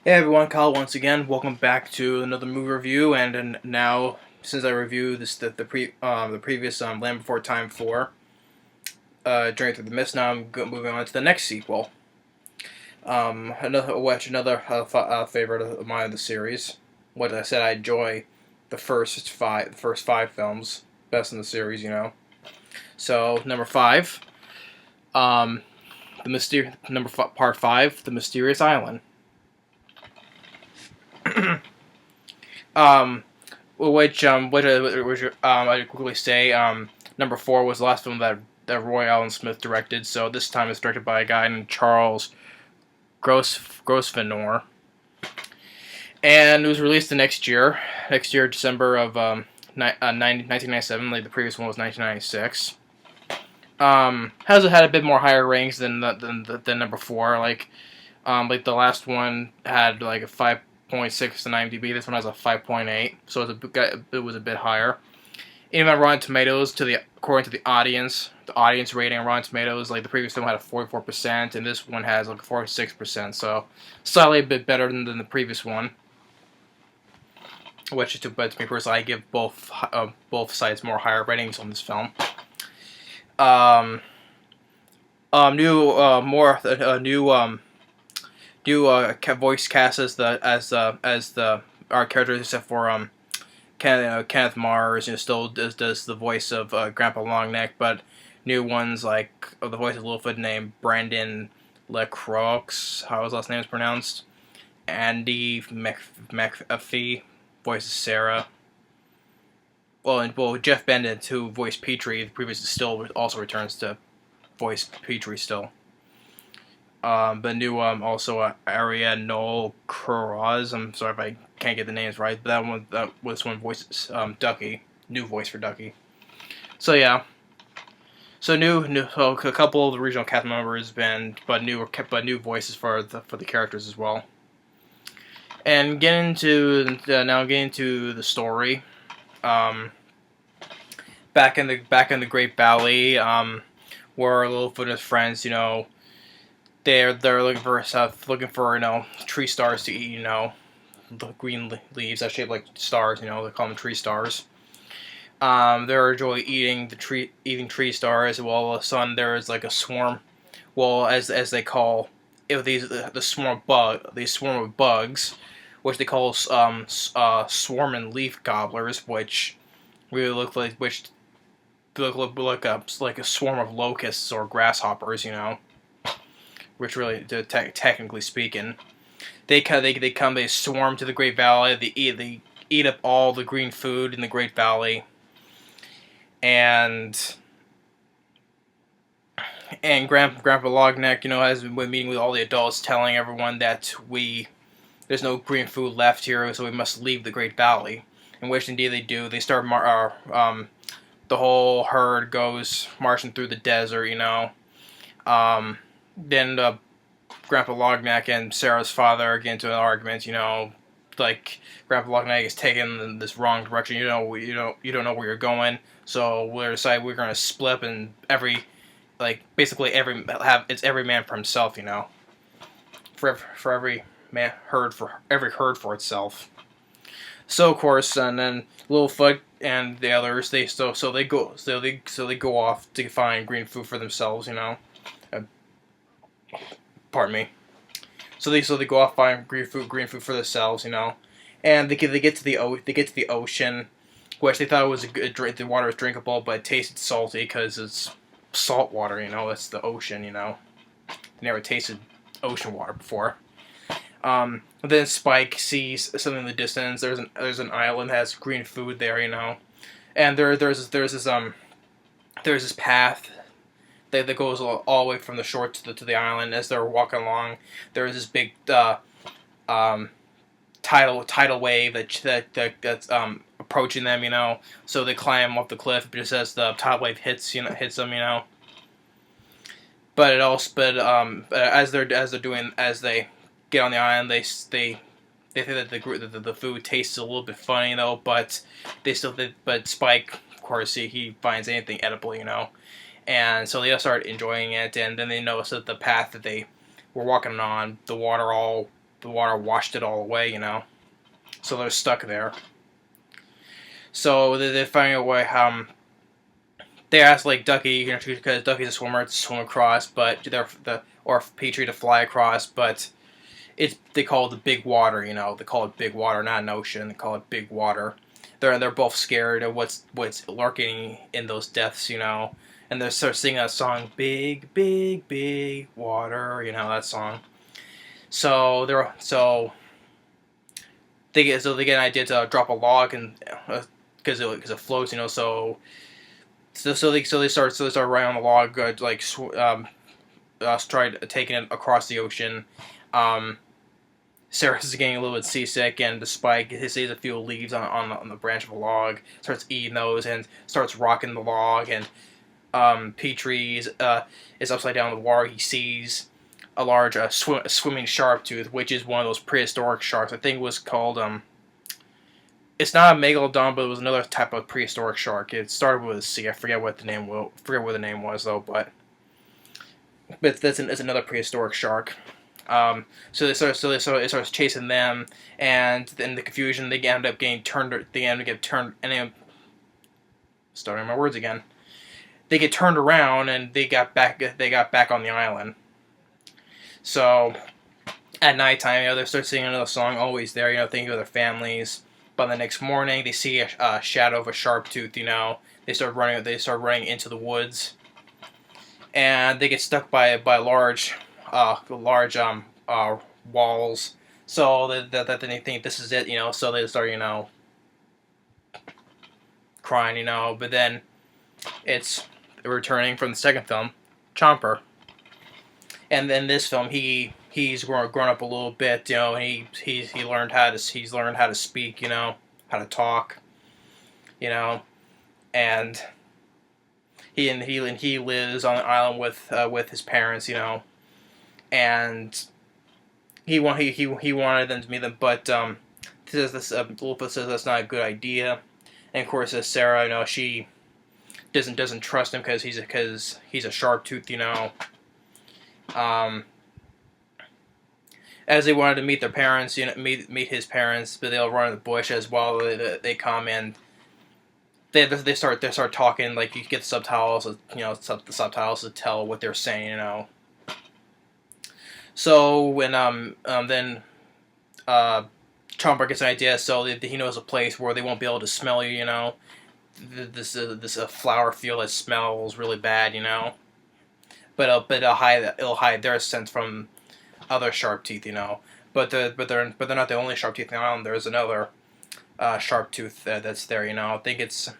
Hey everyone, Kyle once again. Welcome back to another movie review, and now since I reviewed the previous Land Before Time 4, Journey Through the Mist, now I'm moving on to the next sequel. Another favorite of mine of the series. What I said, I enjoy the first five films, best in the series, So number five, um, part five, the Mysterious Island. Um, I quickly say, number four was the last film that Roy Allen Smith directed. So this time it's directed by a guy named Charles Grosvenor, and it was released the next year. Next year, December of 1997. Like the previous one was 1996. Has had a bit more higher ratings than number four. Like the last one had like a 5.6 on IMDb. This one has a 5.8, so it was a bit higher. Even on Rotten Tomatoes, according to the audience rating on Rotten Tomatoes, like the previous film had a 44%, and this one has like a 46%. So slightly a bit better than the previous one. Which, to me personally, I give both sides more higher ratings on this film. New voice cast as our characters, except for Kenneth Mars, still does the voice of Grandpa Longneck, but new ones like the voice of Littlefoot named Brandon LaCroix, how his last name is pronounced. Anndi McAfee voices Sarah. Jeff Bennett, who voiced Petrie, the previous still also returns to voice Petrie still. But new also Aria Noelle Curzon. I'm sorry if I can't get the names right, but that was one voices Ducky, new voice for Ducky. So yeah, so a couple of the original cast members but new voices for the characters as well. And getting into the story. Back in the Great Valley, where Littlefoot and his friends, they're looking for tree stars to eat, the green leaves that shape like stars, they call them tree stars. They're enjoying eating tree stars. Well, all of a sudden there is like a swarm. Well, as they call it, these swarm of bugs, which they call swarming leaf gobblers, which really look like a swarm of locusts or grasshoppers, which really, technically speaking, they swarm to the Great Valley. They eat up all the green food in the Great Valley, and Grandpa Longneck, has been meeting with all the adults, telling everyone that there's no green food left here, so we must leave the Great Valley. In which indeed they do. They start the whole herd goes marching through the desert, Then Grandpa Longneck and Sarah's father get into an argument, like Grandpa Longneck is taking this wrong direction. You don't know where you're going. So we're gonna split and basically every man for himself, for every herd for itself. So of course, and then Littlefoot and the others, they go off to find green food for themselves, pardon me. So they go off find green food for themselves, And they get to the ocean, which they thought was a good drink. The water was drinkable, but it tasted salty because it's salt water, It's the ocean, They never tasted ocean water before. Then Spike sees something in the distance. There's an island that has green food there, And there's this path that goes all the way from the shore to the island. As they're walking along, there's this big tidal wave that's approaching them, So they climb off the cliff just as the tidal wave hits them. But as they get on the island, they think that the food tastes a little bit funny, but but Spike, of course, he finds anything edible, And so they start enjoying it, and then they notice that the path that they were walking on, the water all the water washed it all away, you know. So they're stuck there. So they're finding a way. They asked like Ducky, you know, because Ducky's a swimmer, to swim across, but or Petrie to fly across, but they call it the big water, you know. They call it big water, not an ocean. They call it big water. They're both scared of what's lurking in those depths, you know. And they start singing that song, "Big, big, big water," you know, that song. So they get an idea to drop a log, and because it floats, you know. So they start riding on the log, tried taking it across the ocean. Sarah's getting a little bit seasick, and despite he sees a few leaves on the branch of a log, starts eating those and starts rocking the log. And Petrie is upside down in the water. He sees a large swimming shark tooth, which is one of those prehistoric sharks. I think it was called it's not a megalodon, but it was another type of prehistoric shark. It started with a C. I forget what the name was though, but it's another prehistoric shark. So it starts chasing them, and in the confusion, they end up getting turned. They end up getting turned, and starting my words again. They get turned around, and they got back on the island. So at nighttime, you know, they start singing another song, "Always There," you know, thinking of their families. But the next morning, they see a shadow of a sharp tooth. You know, they start running into the woods, and they get stuck by large walls. So that they think this is it. You know, so they start, you know, crying. You know, but then it's returning from the second film, Chomper. And then this film, he's grown up a little bit, you know, and he's learned how to speak, you know, how to talk, you know, and he lives on the island with his parents, you know, and he wanted them to meet them, but Lilith says that's not a good idea, and of course Sarah, you know, she doesn't trust him because he's a sharp tooth, you know. As they wanted to meet their parents, you know, meet his parents, but they'll run in the bush as well. They come and they start talking, like you get the subtitles, you know, the subtitles to tell what they're saying, you know. So when then Chomper gets an idea, so he knows a place where they won't be able to smell you, you know. This flower field that smells really bad, you know. But it'll hide their scent from other sharp teeth, you know. But they're not the only sharp teeth on the island. There's another sharp tooth that's there, you know. I think it's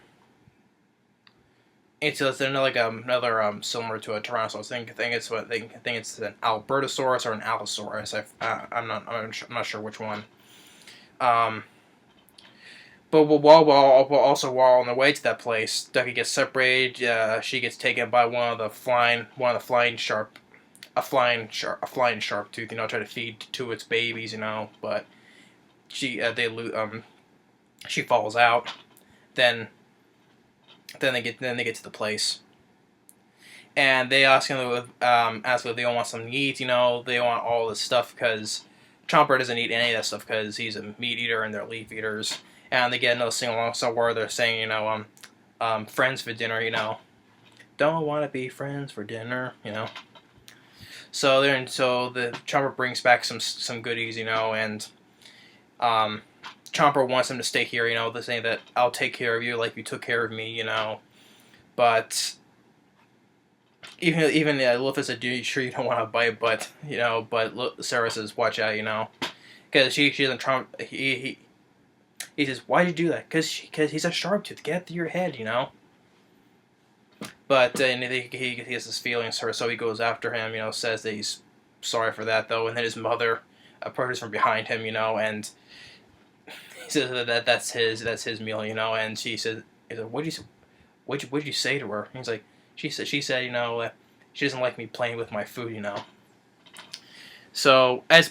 another similar to a Tyrannosaurus. I think it's an Albertosaurus or an Allosaurus. I'm not sure which one. But while on the way to that place, Ducky gets separated. She gets taken by one of the flying sharp tooth. You know, try to feed to its babies. You know, but she falls out. Then they get to the place, and they ask if they want something to eat. You know, they want all this stuff because Chomper doesn't eat any of that stuff because he's a meat eater and they're leaf eaters. And they get another sing-along song where they're saying, you know, friends for dinner, you know. Don't want to be friends for dinner, you know. So the Chomper brings back some goodies, you know, and Chomper wants them to stay here, you know. They're saying that I'll take care of you like you took care of me, you know. But even Lilith said, "Dude, sure you don't want to bite," but you know, but Sarah says, "Watch out," you know, because she doesn't trump He says, "Why'd you do that?" Because he's a sharp tooth. Get through your head, you know. But and he has this feeling, so he goes after him. You know, says that he's sorry for that though, and then his mother approaches from behind him. You know, and he says that's his meal. You know, and she says, "What'd you say to her?" And he's like, she said, you know, she doesn't like me playing with my food. You know. So he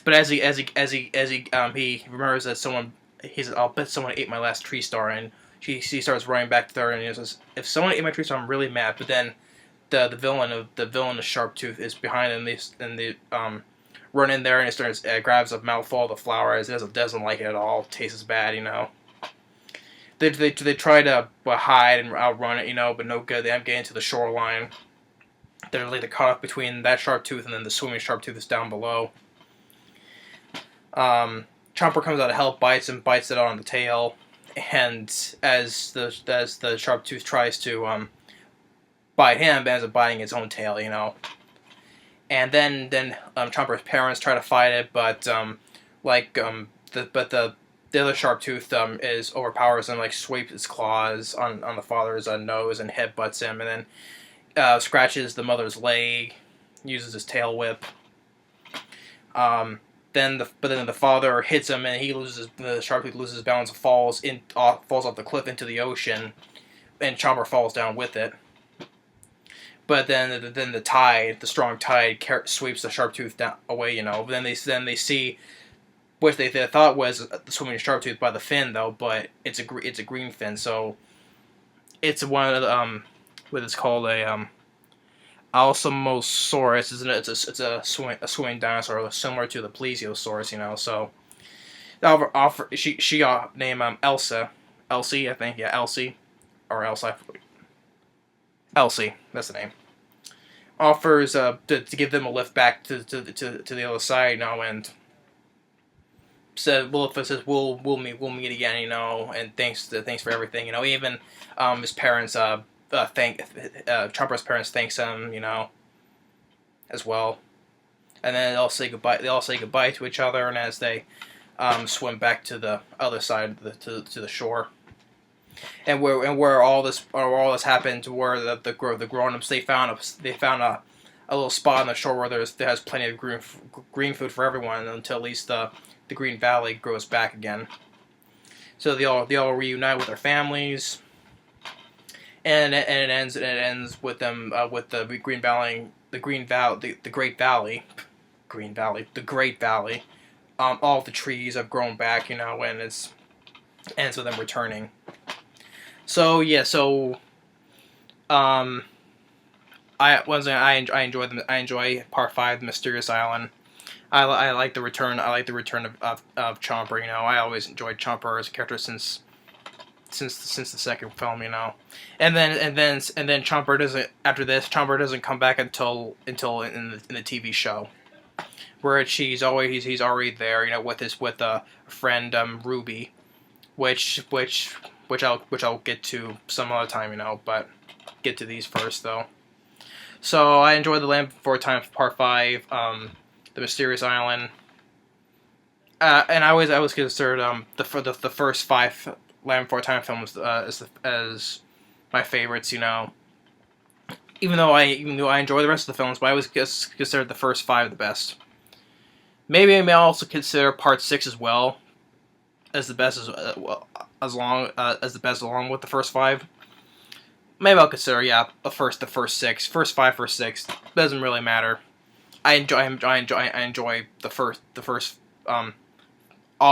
remembers that someone. He says, "I'll bet someone ate my last tree star," and she starts running back to her, and he says, "If someone ate my tree star, I'm really mad." But then the villain of Sharp Tooth is behind him, and they run in there and it starts grabs a mouthful of the flour. It doesn't like it at all. It tastes bad, you know. They try to hide and outrun it, you know, but no good. They end up getting to the shoreline. They're like caught up between that sharp tooth and then the swimming sharp tooth is down below. Chomper comes out to help, bites it on the tail, and as the sharp tooth tries to bite him, it ends up biting its own tail, you know. And then Chomper's parents try to fight it, but the other sharp tooth is overpowers him, like sweeps its claws on the father's nose and headbutts him, and then scratches the mother's leg, uses his tail whip. Then the father hits him and the sharp tooth loses balance, falls off the cliff into the ocean, and Chomper falls down with it. But then the strong tide sweeps the sharp tooth down away, you know. But then they see what they thought was the swimming sharp tooth by the fin though, but it's a green fin, so it's one of the what is called a Alsamosaurus. It's a swimming dinosaur similar to the plesiosaurus, you know. So she named Elsie, I think, yeah, Elsie Elsie, that's the name. Offers to give them a lift back to the other side, you know, and says we'll meet again, you know, and thanks for everything, you know. Even his parents Chomper's parents thanks him, you know, as well. And then they all say goodbye to each other, and as they swim back to the other side to the shore. And where all this happened, where the grown-ups they found a little spot on the shore where there has plenty of green food for everyone until at least the Green Valley grows back again. So they all reunite with their families, and it ends with them with the Great Valley. All the trees have grown back, you know, and it ends with them returning. So yeah, I enjoy Part 5, The Mysterious Island. I like the return. I like the return of Chomper. You know, I always enjoyed Chomper as a character since the second film. You know, and then Chomper doesn't. After this, Chomper doesn't come back until in the TV show, where he's already there. You know, with a friend Ruby, which I'll get to some other time. You know, but get to these first though. So I enjoyed The Land Before Time Part 5. The Mysterious Island, and I always considered the first 5 Land Before Time films as my favorites. You know, even though I enjoy the rest of the films, but I always considered the first 5 the best. Maybe I may also consider Part 6 as well as the best along with the first 5. Maybe I'll consider the first 6, first 5, first 6. Doesn't really matter. I enjoy the first all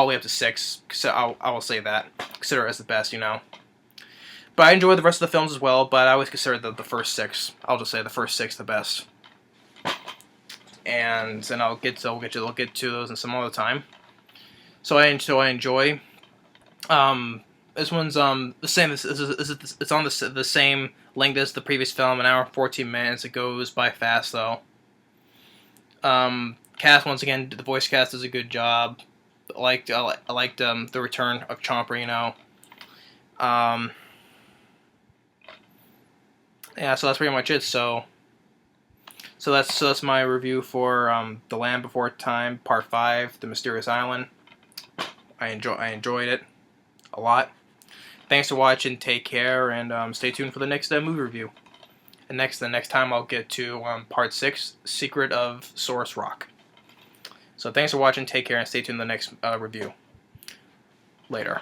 the way up to 6. So I will say that, consider it as the best, you know. But I enjoy the rest of the films as well. But I always consider the first 6. I'll just say the first 6 the best. And then I'll get to those in some other time. So I enjoy. This one's the same. It's on the same length as the previous film, an hour and 14 minutes. It goes by fast though. Cast, once again, the voice cast does a good job. I liked the return of Chomper, you know. Yeah, so that's pretty much it. So that's my review for The Land Before Time Part 5, The Mysterious Island. I enjoyed it a lot. Thanks for watching. Take care, and stay tuned for the next movie review. And the next time I'll get to Part 6, Secret of Source Rock. So thanks for watching, take care, and stay tuned for the next review. Later.